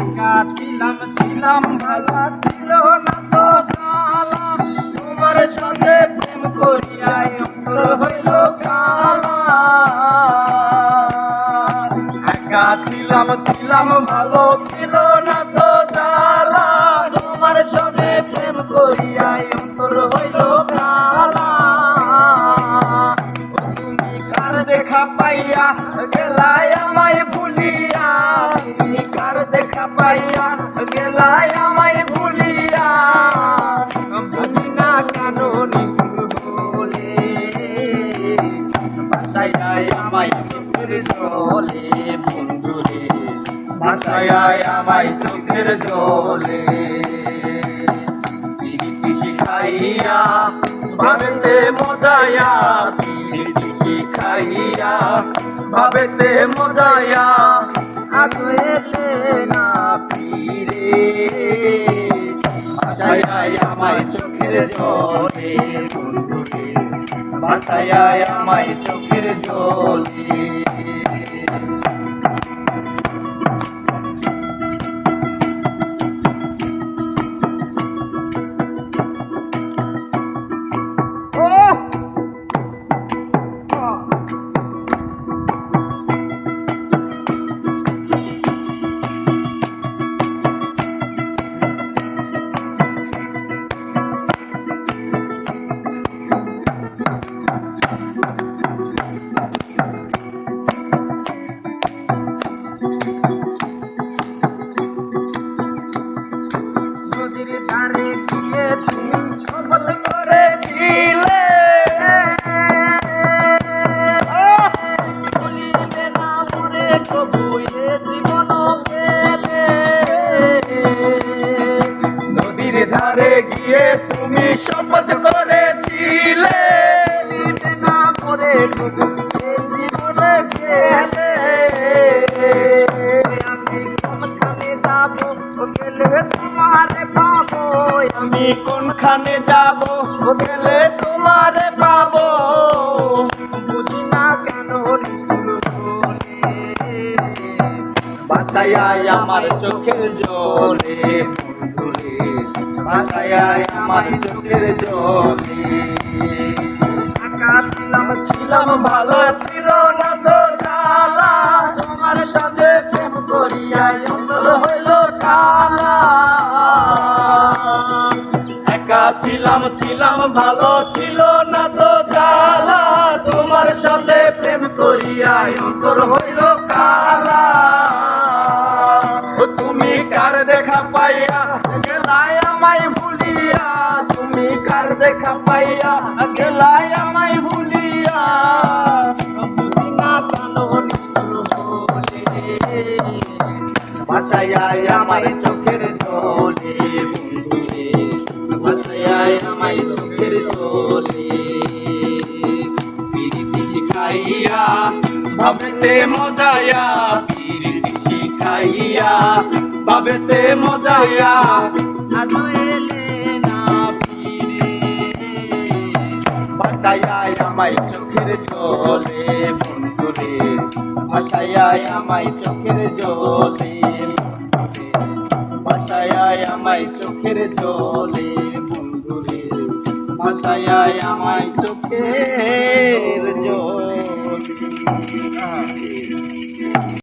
একা ছিলাম ছিলাম ভালো ছিল না তো জ্বালা তোমার সাথে প্রেম করিয়াই অন্তর হইল কালা একা ছিলাম ছিলাম ভালো ছিল না তো জ্বালা তোমার সাথে প্রেম করিয়াই অন্তর হইল কালা তুমি কার দেখা পাইয়া গেলাই আমায় ভুলিয়া তুমি কার দেখা পাইয়া গেলাই আমায় ভুলিয়া বুঝি না কেন বলে বাঁচাইয়াই আমায় চোখের জলে বন্ধুরে বাঁচাইয়াই আমায় চোখের জলে পিরিতি শিখাইয়া ভাবেতে মজায়া পিরিতি শিখাইয়া ভাবেতে মজায়া আগেতে না ফিরে বাঁচাইয়াই আমায় চোখের জলে বন্ধুরে বাঁচাইয়াই আমায় চোখের জলে ধারে গিয়ে তুমি শপথ করেছিলে ভুলিবে না মোরে তবু এ জীবন পেলে নদীর ধারে গিয়ে তুমি শপথ করেছিলে ভুলিবে না মোরে তবু এ জীবনে পেলে আমি কোনখানে যাবো গেলে তোমারে পাবো আমি কোনখানে যাবো গেলে তোমারে পাবো বুঝি না কেন বাঁচাইয়াই আমার চোখের জলে বন্ধুরে বাঁচাইয়াই আমার চোখের জলে একা ছিলাম ছিলাম ভালো ছিল না তো জ্বালা তোমার সাথে প্রেম করিয়াই অন্তর হইল কালা একা ছিলাম ছিলাম ভালো ছিল না তো জ্বালা তোমার সাথে প্রেম করিয়াই অন্তর হইল কালা তুমি কার দেখা পাইয়া গেলাই আমায় ভুলিয়া তুমি কার দেখা পাইয়া গেলাই আমায় ভুলিয়া বুঝি না বাঁচাইয়াই আমায় চোখের জলে বন্ধুরে বাঁচাইয়াই আমায় চোখের জলে পিরিতি শিখাইয়া ভাবেতে মজায়া পিরিতি শিখাইয়া ভাবেতে মজায়া আজো এলে না ফিরে বাঁচাইয়াই আমায় চোখের জলে বন্ধুরে বাঁচাইয়াই আমায় চোখের জলে বাঁচাইয়াই আমায় চোখের জলে বন্ধুরে বাঁচাইয়াই আমায় চোখের জলে।